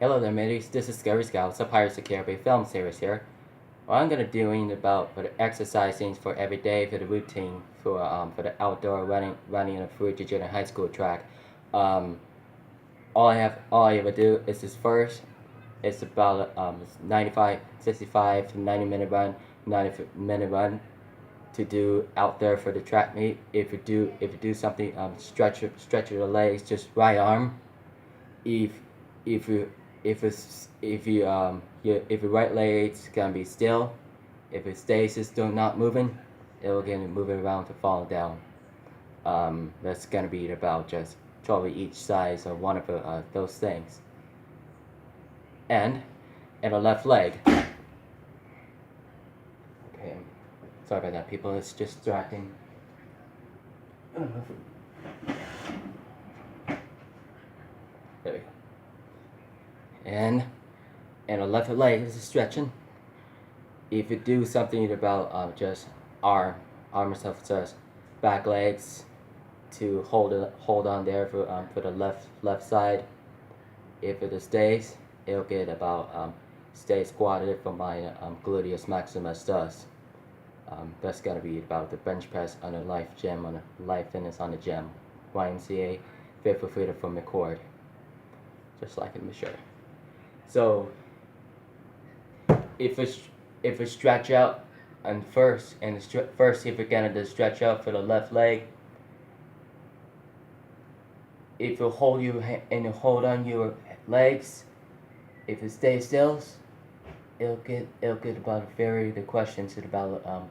Hello there, mateys. This is Scary Scouts, a Pirates of the Caribbean film series here. What I'm gonna doing about for the exercising for every day for the routine for the outdoor running in a free junior high school track. Um, all I ever do is this first. It's about 95, 65 to 90-minute run, 90-minute run to do out there for the track meet. If you do something, stretch your legs, just right arm. if if you if your right leg's gonna be still, if it stays just still not moving, it'll get moving around to fall down. That's gonna be about just probably each size of one of those things. And the left leg. Okay, sorry about that, people. It's just distracting. There we go. And the left leg is stretching. If you do something about just arm yourself, just back legs to hold on there for the left side. If it stays, it'll get about stay squatted for my gluteus maximus does. That's gonna be about the bench press on the Life Gym, on the Life Fitness on the Gym, YMCA, fit for freedom from McCord, just like in the shirt. So if it stretch out first if you're gonna stretch out for the left leg, if you hold on your legs, if it stays still, it'll get about the questions about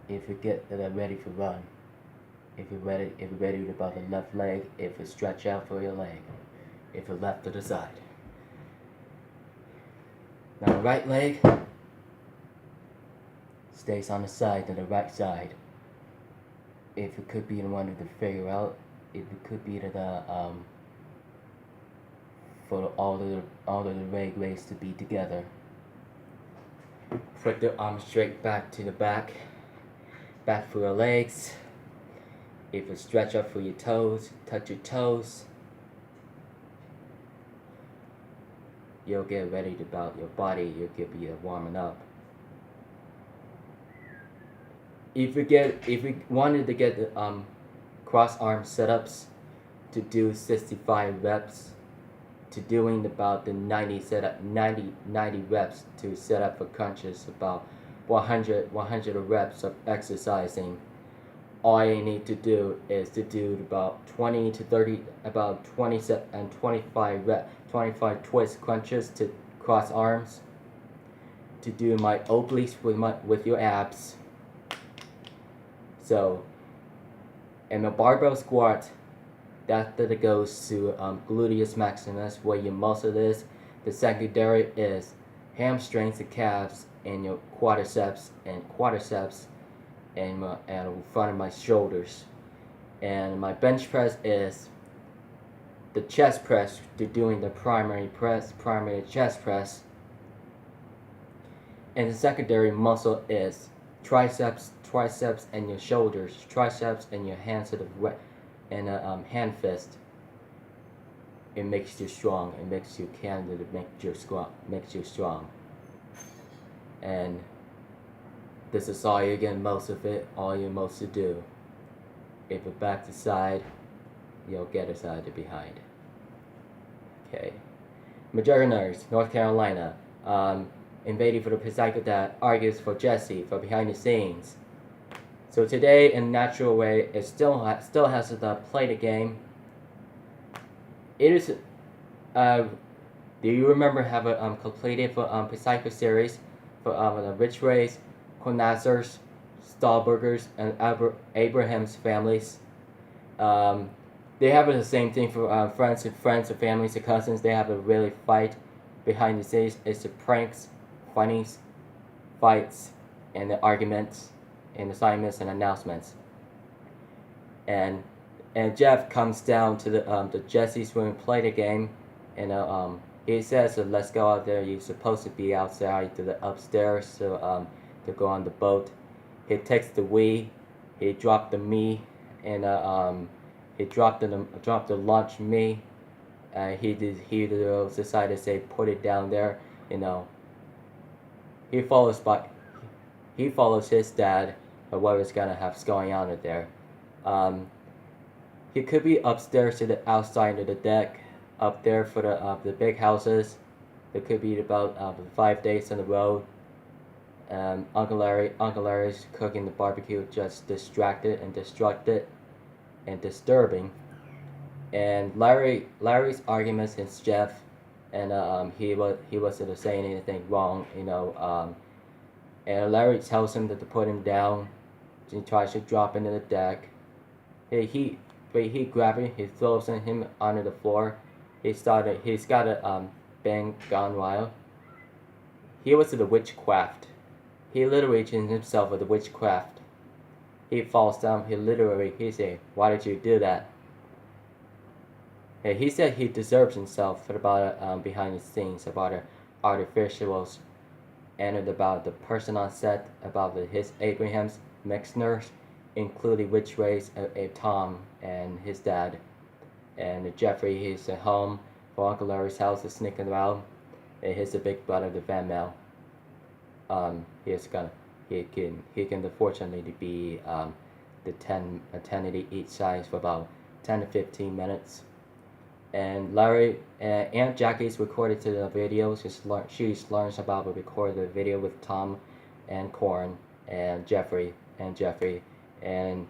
if you get ready for run, if you're ready about the left leg, if you stretch out for your leg, if you're left to the side. Now the right leg stays on the side to the right side. If it could be the one to figure out, if it could be the for all of the leg legs to be together. Put the arms straight back to the back for your legs. If you stretch up for your toes, touch your toes. You'll get ready about your body. You'll be warming up. If you wanted to get the cross arm setups to do 65 reps, to doing about the 90 reps to set up for crunches, about 100 reps of exercising. All you need to do is to do about 20 to 30, about 20 and 25 twist crunches to cross arms, to do my obliques with your abs. So, in the barbell squat, that goes to gluteus maximus, where your muscle is. The secondary is hamstrings and calves, and your quadriceps and in front of my shoulders. And my bench press is the chest press to doing the primary chest press. And the secondary muscle is triceps and your shoulders, triceps and your hands to the and a hand fist. It makes you strong. It makes you candid. Makes you strong. And this is all you get most of it. All you most to do. If you're back to side, you'll get a side to behind. Okay. Majoriners, North Carolina. Invading for the psycho that argues for Jesse for behind the scenes. So today, in a natural way, it still has to play the game. It is. Do you remember have a completed for Psycho series for the Rich Rays, Conazers, Stahlbergers, and Abraham's families? They have the same thing for friends and families and cousins. They have a really fight behind the scenes. It's the pranks, funnies, fights, and the arguments, and assignments and announcements. And Jeff comes down to the Jesse's room, play the game, and he says, "Let's go out there. You're supposed to be outside to the upstairs to go on the boat." He takes the we, he dropped the me, and he dropped the lunch me, He decided to say put it down there. You know, he follows by he follows his dad of what was gonna have going on in there. Um, he could be upstairs to the outside of the deck, up there for the big houses. It could be about 5 days on the road. Uncle Larry's cooking the barbecue, just distracted and destructed and disturbing. And Larry's arguments with Jeff, and he wasn't saying anything wrong, you know. And Larry tells him to put him down. He tries to drop into the deck. He grabs him. He throws him onto the floor. He's got a bang gone wild. He was to the witchcraft. He literally changed himself with the witchcraft. He falls down. He say, "Why did you do that?" He said he deserves himself for about behind the scenes about the artificials and about the person on set, about his Abraham's mixers, including which race Tom and his dad, and Jeffrey. He's at home for Uncle Larry's house, is sneaking around. And he's the big brother of the Van Mel. He can unfortunately be the 10 each size for about 10 to 15 minutes. And Aunt Jackie's recorded to the video. She learns about the recorded the video with Tom and Corin and Jeffrey, and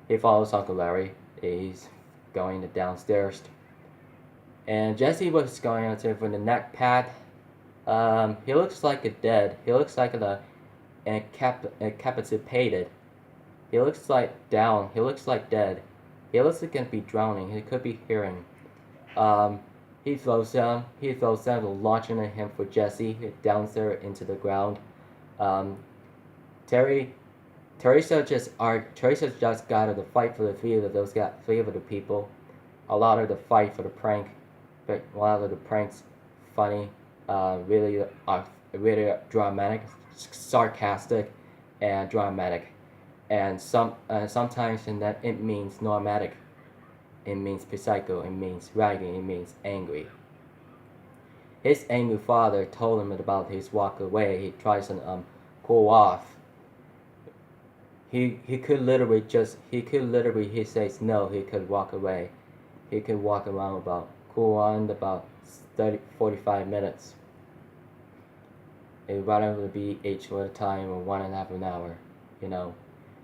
he follows Uncle Larry. He's going downstairs, and Jesse was going on to for the neck pad. He looks like a dead. He looks like incapacitated. He looks like down. He looks like dead. He looks like gonna be drowning. He could be hearing. He throws down, launching at him for Jesse down there into the ground. Teresa just got to the fight for the three of the people. A lot of the fight for the prank, but a lot of the pranks funny, really dramatic, sarcastic, and dramatic, and sometimes in that it means normatic. It means psycho, it means ragging, it means angry. His angry father told him about his walk away. He tries to cool off. He could literally he says no, he could walk away. He could walk around cool on about 45 minutes. It would rather be each at a time or 1.5 an hour, you know.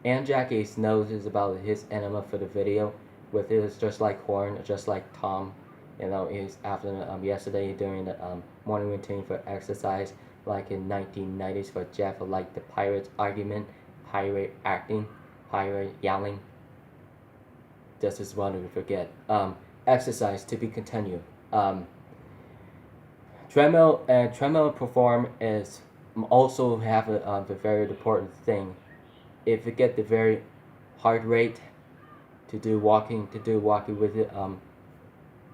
Aunt Jackie knows about his enema for the video. With it, just like Corin, just like Tom, you know, is after yesterday during the morning routine for exercise, like in 1990s for Jeff, like the pirate argument, pirate acting, pirate yelling. Just as wanted to forget. Exercise to be continued. Treadmill perform is also have a very important thing. If you get the very heart rate. To do walking with it,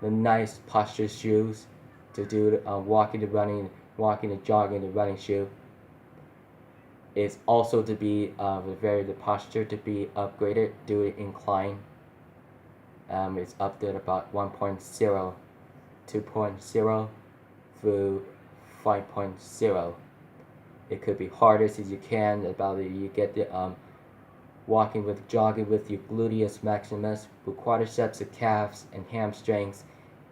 the nice posture shoes, to do walking, the running, the jogging, the running shoe. It's also to be the posture to be upgraded, do it incline. It's up there about 1.0, 2.0 through 5.0. It could be hardest as you can about it. You get the jogging with your gluteus maximus, with quadriceps, the calves and hamstrings,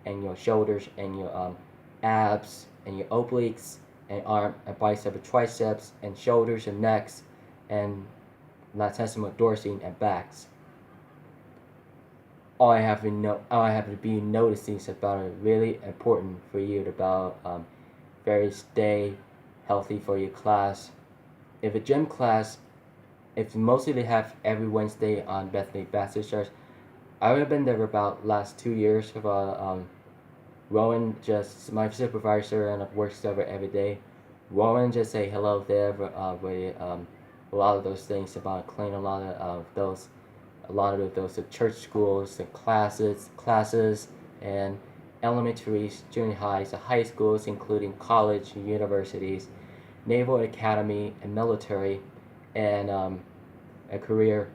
and your shoulders and your abs and your obliques and arm and bicep and triceps and shoulders and necks and latissimus dorsi and backs. All I have to be noticing is about it really important for you to about very stay healthy for your class. If a gym class. It's mostly they have every Wednesday on Bethany Baptist Church. I've been there for about last 2 years. Rowan, just my supervisor, and works there every day. Rowan just say hello there. A lot of those things about clean a lot of those church schools and classes and elementaries, junior highs, high schools, including college and universities, naval academy and military. And a career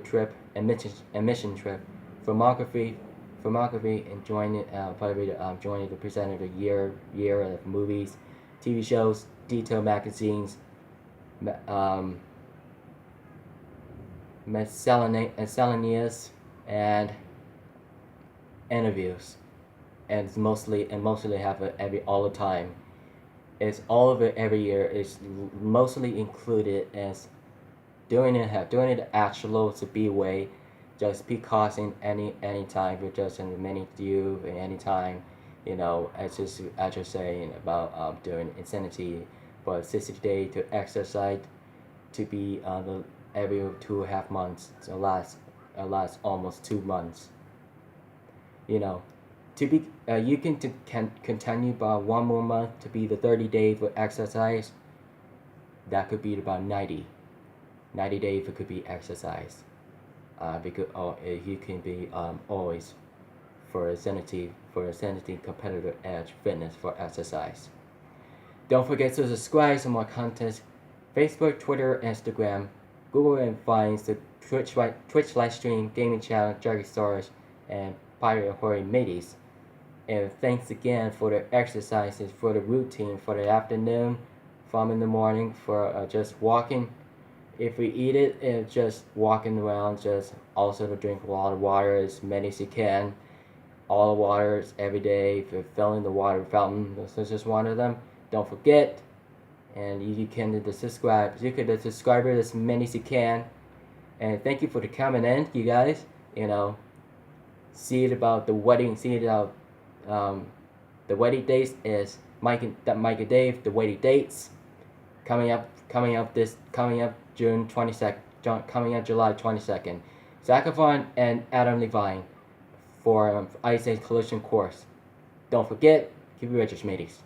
trip and mission trip, filmography, filmography and joining the presenter of the year of movies, TV shows, detailed magazines, miscellaneous, and interviews, and mostly have it all the time. It's all of it every year. Is mostly included as doing it actual to be way, just because in any time you're just in the many do in any time, I just saying about doing insanity for 60 days to exercise to be the every 2.5 months. So last almost 2 months. You know, to be you can continue about 1 more month to be the 30 days for exercise. That could be about 90 days. It could be exercise. Because you can be always for a sanity competitive edge fitness for exercise. Don't forget to subscribe to more content. Facebook, Twitter, Instagram, Google, and finds the Twitch live stream, gaming channel, Jerry Stars, and Pirate Hori Mateys. And thanks again for the exercises, for the routine, for the afternoon, from in the morning, for just walking. If we eat it, it's just walking around, just also to drink a lot of water, as many as you can. All the waters every day. If you're filling the water fountain, this is just one of them. Don't forget, and you can subscribe. You can subscribe as many as you can. And thank you for the coming in, you guys. See it about the wedding. See it about the wedding dates is Mike and Dave. The wedding dates coming up June 22nd. Coming up July 22nd. Zachathon and Adam Levine for Ice Age Collision course. Don't forget, keep your edges, mateys.